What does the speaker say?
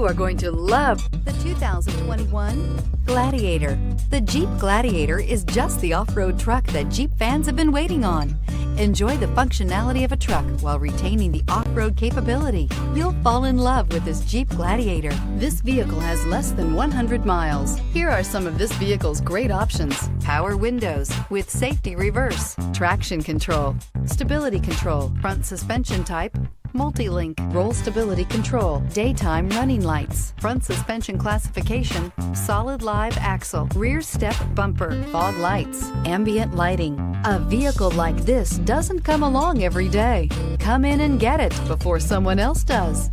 You are going to love the 2021 Gladiator. The Jeep Gladiator is just the off-road truck that Jeep fans have been waiting on. Enjoy the functionality of a truck while retaining the off-road capability. You'll fall in love with this Jeep Gladiator. This vehicle has less than 100 miles. Here are some of this vehicle's great options: power windows with safety reverse, traction control, stability control, front suspension type, multi-link, roll stability control, daytime running lights, front suspension classification, solid live axle, rear step bumper, fog lights, ambient lighting. A vehicle like this doesn't come along every day. Come in and get it before someone else does.